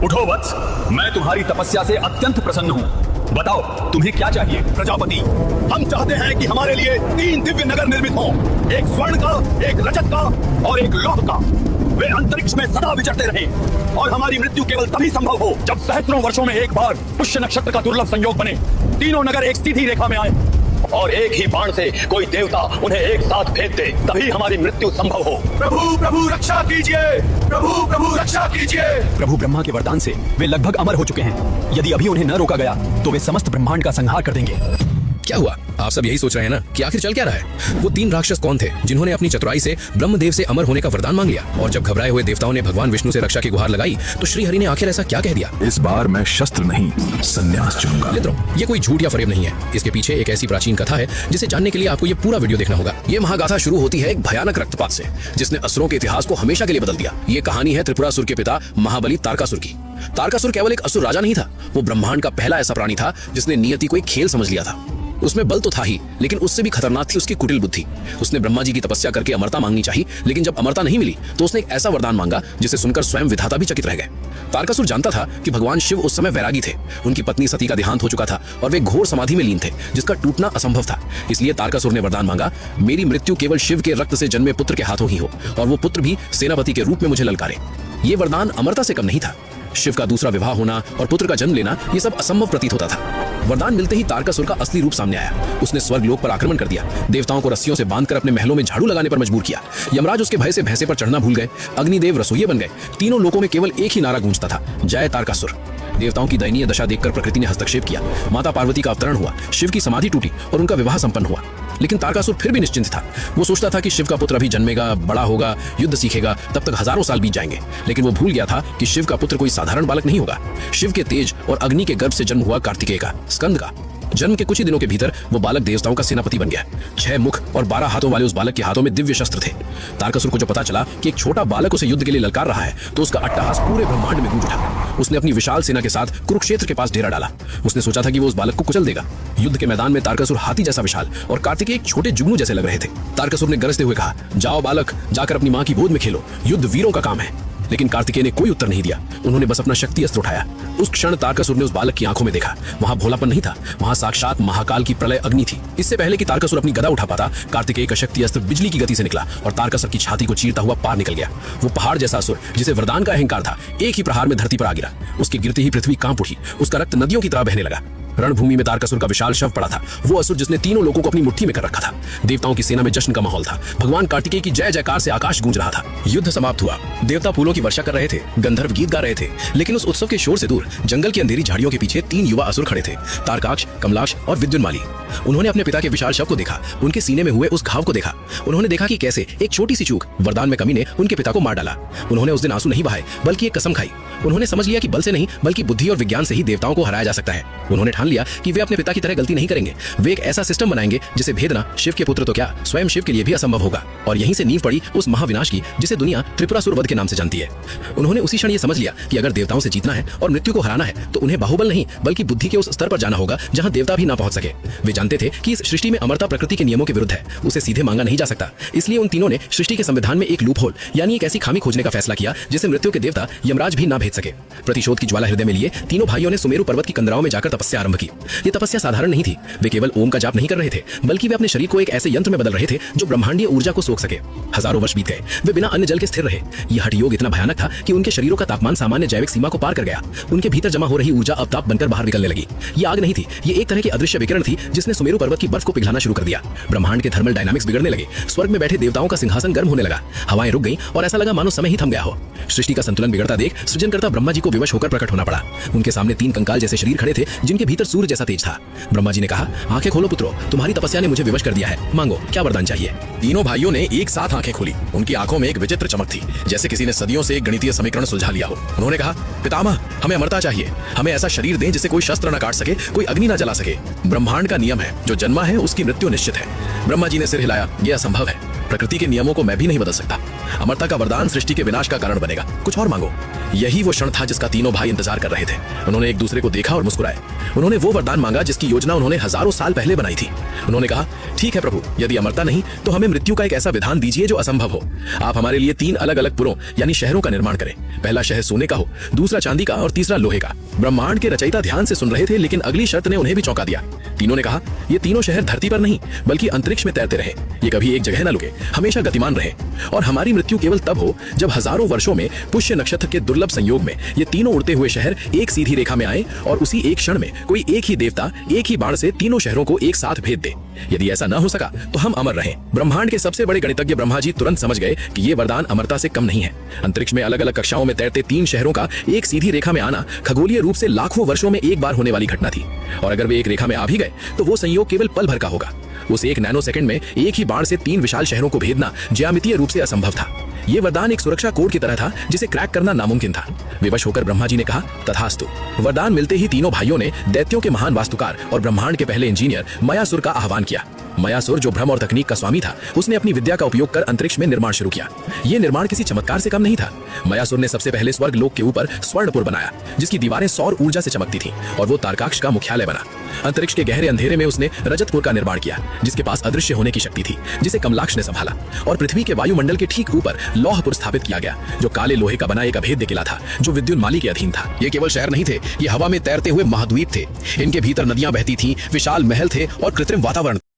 उठो वत्स, मैं तुम्हारी तपस्या से अत्यंत प्रसन्न हूँ। बताओ तुम्हें क्या चाहिए? प्रजापति, हम चाहते हैं कि हमारे लिए 3 दिव्य नगर निर्मित हों, एक स्वर्ण का, एक रजत का और एक लौह का। वे अंतरिक्ष में सदा विचरते रहें और हमारी मृत्यु केवल तभी संभव हो जब सहस्त्रों वर्षों में एक बार पुष्य नक्षत्र का दुर्लभ संयोग बने, तीनों नगर एक सीधी रेखा में आए और एक ही बाण से कोई देवता उन्हें एक साथ भेद दे, तभी हमारी मृत्यु संभव हो। प्रभु प्रभु रक्षा कीजिए, प्रभु प्रभु रक्षा कीजिए। प्रभु ब्रह्मा के वरदान से वे लगभग अमर हो चुके हैं। यदि अभी उन्हें न रोका गया तो वे समस्त ब्रह्मांड का संहार कर देंगे। क्या हुआ? आप सब यही सोच रहे हैं ना कि आखिर चल क्या रहा है? वो 3 राक्षस कौन थे जिन्होंने अपनी चतुराई से ब्रह्मदेव से अमर होने का वरदान मांग लिया? और जब घबराए हुए देवताओं ने भगवान विष्णु से रक्षा की गुहार लगाई तो श्री हरि ने आखिर ऐसा क्या कह दिया? इस बार मैं शस्त्र नहीं, संन्यास चुनूंगा। मित्रों, ये कोई झूठ या फरेब नहीं है। इसके पीछे एक ऐसी प्राचीन कथा है जिसे जानने के लिए आपको ये पूरा वीडियो देखना होगा। ये महागाथा शुरू होती है एक भयानक रक्तपात से, जिसने असुरों के इतिहास को हमेशा के लिए बदल दिया। ये कहानी है त्रिपुरासुर के पिता महाबली तारकासुर की। तारकासुर केवल एक असुर राजा नहीं था, वो ब्रह्मांड का पहला ऐसा प्राणी था जिसने नियति को एक खेल समझ लिया था। उसमें बल तो था ही, लेकिन उससे भी खतरनाक थी उसकी कुटिल बुद्धि। उसने ब्रह्मा जी की तपस्या करके अमरता मांगनी चाहिए, लेकिन जब अमरता नहीं मिली तो उसने एक ऐसा वरदान मांगा जिसे सुनकर स्वयं विधाता भी चकित रह गए। तारकासुर जानता था कि भगवान शिव उस समय वैरागी थे। उनकी पत्नी सती का देहांत हो चुका था और वे घोर समाधि में लीन थे, जिसका टूटना असंभव था। इसलिए तारकासुर ने वरदान मांगा, मेरी मृत्यु केवल शिव के रक्त से जन्मे पुत्र के हाथों ही हो, और वो पुत्र भी सेनापति के रूप में मुझे ललकारे। ये वरदान अमरता से कम नहीं था। शिव का दूसरा विवाह होना और पुत्र का जन्म लेना, ये सब असंभव प्रतीत होता था। वरदान मिलते ही तारकासुर का असली रूप सामने आया। उसने स्वर्ग लोक पर आक्रमण कर दिया, देवताओं को रस्सियों से बांधकर अपने महलों में झाड़ू लगाने पर मजबूर किया। यमराज उसके भय से भैंसे पर चढ़ना भूल गए। अग्निदेव रसोइये बन गए। तीनों लोकों में केवल एक ही नारा गूंजता था, जय तारकासुर। देवताओं की दयनीय दशा देखकर प्रकृति ने हस्तक्षेप किया। माता पार्वती का अवतरण हुआ, शिव की समाधि टूटी और उनका विवाह संपन्न हुआ। लेकिन तारकासुर फिर भी निश्चिंत था। वो सोचता था कि शिव का पुत्र अभी जन्मेगा, बड़ा होगा, युद्ध सीखेगा, तब तक हजारों साल बीत जाएंगे। लेकिन वो भूल गया था कि शिव का पुत्र कोई साधारण बालक नहीं होगा। शिव के तेज और अग्नि के गर्भ से जन्म हुआ कार्तिकेय का, स्कंद का। जन्म के कुछ ही दिनों के भीतर वो बालक देवताओं का सेनापति बन गया। 6 मुख और 12 हाथों वाले उस बालक के हाथों में दिव्य शस्त्र थे। तारकासुर को जब पता चला कि एक छोटा बालक उसे युद्ध के लिए ललकार रहा है तो उसका अट्टहास पूरे ब्रह्मांड में गूंज उठा। उसने अपनी विशाल सेना के साथ कुरुक्षेत्र के पास डेरा डाला। उसने सोचा था कि वो उस बालक को कुचल देगा। युद्ध के मैदान में तारकासुर हाथी जैसा विशाल और कार्तिकेय एक छोटे जुगनू जैसे लग रहे थे। तारकासुर ने गरजते हुए कहा, जाओ बालक, जाकर अपनी मां की गोद में खेलो, युद्ध वीरों का काम है। लेकिन कार्तिकेय ने कोई उत्तर नहीं दिया। उन्होंने बस अपना शक्ति अस्त्र उठाया। उस क्षण तारकासुर ने उस बालक की आंखों में देखा। वहां भोलापन नहीं था, वहां साक्षात महाकाल की प्रलय अग्नि थी। इससे पहले कि तारकासुर अपनी गदा उठा पाता, कार्तिकेय का शक्ति अस्त्र बिजली की गति से निकला और तारकासुर की छाती को चीरता हुआ पार निकल गया। वो पहाड़ जैसा असुर जिसे वरदान का अहंकार था, एक ही प्रहार में धरती पर आ गिरा। उसके गिरते ही पृथ्वी कांप उठी। उसका रक्त नदियों की तरह बहने लगा। रणभूमि में तारकासुर का विशाल शव पड़ा था। वो असुर जिसने तीनों लोगों को अपनी मुट्ठी में कर रखा था। देवताओं की सेना में जश्न का माहौल था। भगवान कार्तिकेय की जय जयकार से आकाश गूंज रहा था। युद्ध समाप्त हुआ। देवता फूलों की वर्षा कर रहे थे, गंधर्व गीत गा रहे थे। लेकिन उस उत्सव के शोर से दूर जंगल की अंधेरी झाड़ियों के पीछे 3 युवा असुर खड़े थे, तारकाक्ष, कमलाक्ष और विद्युन्माली। उन्होंने अपने पिता के विशाल शव को देखा, उनके सीने में हुए उस घाव को देखा। उन्होंने देखा कि कैसे एक छोटी सी चूक, वरदान में कमी ने उनके पिता को मार डाला। उन्होंने उस दिन आंसू नहीं बहाए, बल्कि एक कसम खाई। उन्होंने समझ लिया कि बल से नहीं बल्कि बुद्धि और विज्ञान से ही देवताओं को हराया जा सकता है। उन्होंने ठान लिया कि वे अपने पिता की तरह गलती नहीं करेंगे। वे एक ऐसा सिस्टम बनाएंगे जिसे भेदना शिव के पुत्र तो क्या, स्वयं शिव के लिए भी असंभव होगा। और यहीं से नींव पड़ी उस महाविनाश की जिसे दुनिया त्रिपुरासुर वध के नाम से जानती है। उन्होंने उसी क्षण ये समझ लिया कि अगर देवताओं से जीतना है और मृत्यु को हराना है तो उन्हें बाहुबल नहीं बल्कि बुद्धि के उस स्तर पर जाना होगा जहां देवता भी ना पहुंच सके। वे जानते थे कि इस सृष्टि में अमरता प्रकृति के नियमों के विरुद्ध है, उसे सीधे मांगा नहीं जा सकता। इसलिए उन तीनों ने सृष्टि के संविधान में एक लूप होल यानी एक ऐसी खामी खोजने का फैसला किया जिसे मृत्यु के देवता यमराज भी ना भेज सके। प्रतिशोध की ज्वाला हृदय में लिए तीनों भाइयों ने सुमेरु पर्वत की कंदराओं में जाकर तपस्या आरंभ की। ये तपस्या साधारण नहीं थी। वे केवल ओम का जाप नहीं कर रहे थे, बल्कि वे अपने शरीर को एक ऐसे यंत्र में बदल रहे थे जो ब्रह्मांडीय ऊर्जा को सोख सके। हजारों वर्ष बीत गए, वे बिना अन्न जल के स्थिर रहे। यह हठ योग इतना भयानक था कि उनके शरीरों का तापमान सामान्य जैविक सीमा को पार कर गया। उनके भीतर जमा हो रही ऊर्जा अब ताप बनकर बाहर निकलने लगी। ये आग नहीं थी, ये एक तरह की अदृश्य विकिरण थी जिसने सुमेरु पर्वत की बर्फ को पिघलाना शुरू कर दिया। ब्रह्मांड के थर्मल डायनामिक्स बिगड़ने लगे। स्वर्ग में बैठे देवताओं का सिंहासन गर्म होने लगा। हवाएं रुक गईं और ऐसा लगा मानो समय ही थम गया हो। सृष्टि का संतुलन बिगड़ता देख सृजनकर्ता ब्रह्मा जी को विवश होकर प्रकट होना पड़ा। उनके सामने 3 कंकाल जैसे शरीर खड़े थे जिनके भीतर सूर्य जैसा तेज था। ब्रह्मा जी ने कहा, आंखें खोलो पुत्रो, तुम्हारी तपस्या ने मुझे विवश कर दिया है, मांगो क्या वरदान चाहिए। तीनों भाइयों ने एक साथ आंखें खोली। उनकी आंखों में एक विचित्र चमक थी, जैसे किसी ने सदियों से एक गणितीय समीकरण सुलझा लिया हो। उन्होंने कहा, पितामह, हमें अमरता चाहिए। हमें ऐसा शरीर दें जिसे कोई शस्त्र न काट सके, कोई अग्नि न जला सके। ब्रह्मांड का नियम है, जो जन्मा है उसकी मृत्यु निश्चित है। ब्रह्मा जी ने सिर हिलाया, यह असंभव है। प्रकृति के नियमों को मैं भी नहीं बदल सकता। अमरता का वरदान सृष्टि के विनाश का कारण बनेगा। कुछ और मांगो। यही वो क्षण था जिसका तीनों भाई इंतजार कर रहे थे। उन्होंने एक दूसरे को देखा और मुस्कुराए। उन्होंने वो वरदान मांगा जिसकी योजना उन्होंने हजारों साल पहले बनाई थी। उन्होंने कहा, ठीक है प्रभु, यदि अमरता नहीं तो हमें मृत्यु का एक ऐसा विधान दीजिए जो असंभव हो। आप हमारे लिए 3 अलग अलग पुरों यानी शहरों का निर्माण करें। पहला शहर सोने का हो, दूसरा चांदी का और तीसरा लोहे का। ब्रह्मांड के रचयिता ध्यान से सुन रहे थे, लेकिन अगली शर्त ने उन्हें भी चौंका दिया। तीनों ने कहा, ये तीनों शहर धरती पर नहीं बल्कि अंतरिक्ष में तैरते रहे। ये कभी एक जगह न रुके, हमेशा गतिमान रहे। और हमारी मृत्यु केवल तब हो जब हजारों वर्षों में पुष्य नक्षत्र के दुर्लभ संयोग में ये तीनों उड़ते हुए शहर एक सीधी रेखा में आए और उसी एक क्षण में कोई एक ही देवता एक ही बाण से तीनों शहरों को एक साथ भेद दे। यदि ऐसा न हो सका तो हम अमर रहें। ब्रह्मांड के सबसे बड़े गणितज्ञ ब्रह्मा जी तुरंत समझ गए कि ये वरदान अमरता से कम नहीं है। अंतरिक्ष में अलग अलग कक्षाओं में तैरते 3 शहरों का एक सीधी रेखा में आना खगोलीय रूप से लाखों वर्षों में एक बार होने वाली घटना थी। और अगर वे एक रेखा में आ भी गए तो वो संयोग केवल पल भर का होगा। उस 1 नैनो सेकंड में एक ही बाण से 3 विशाल शहरों को भेदना ज्यामितीय रूप से असंभव था। ये वरदान एक सुरक्षा कोड की तरह था जिसे क्रैक करना नामुमकिन था। विवश होकर ब्रह्मा जी ने कहा, तथास्तु। वरदान मिलते ही तीनों भाइयों ने दैत्यों के महान वास्तुकार और ब्रह्मांड के पहले इंजीनियर मयासुर का आह्वान किया। मयासुर, जो भ्रम और तकनीक का स्वामी था, उसने अपनी विद्या का उपयोग कर अंतरिक्ष में निर्माण शुरू किया। ये निर्माण किसी चमत्कार से कम नहीं था। मयासुर ने सबसे पहले स्वर्ग लोक के ऊपर स्वर्णपुर बनाया, जिसकी दीवारें सौर ऊर्जा से चमकती थीं, और वो तारकाक्ष का मुख्यालय बना। अंतरिक्ष के गहरे अंधेरे में उसने रजतपुर का निर्माण किया, जिसके पास अदृश्य होने की शक्ति थी, जिसे कमलाक्ष ने संभाला। और पृथ्वी के वायुमंडल के ठीक ऊपर लौहपुर स्थापित किया गया, जो काले लोहे का बना एक अभेद्य किला था, जो विद्युन्माली के अधीन था। ये केवल शहर नहीं थे, ये हवा में तैरते हुए महाद्वीप थे। इनके भीतर नदियां बहती थीं, विशाल महल थे और कृत्रिम वातावरण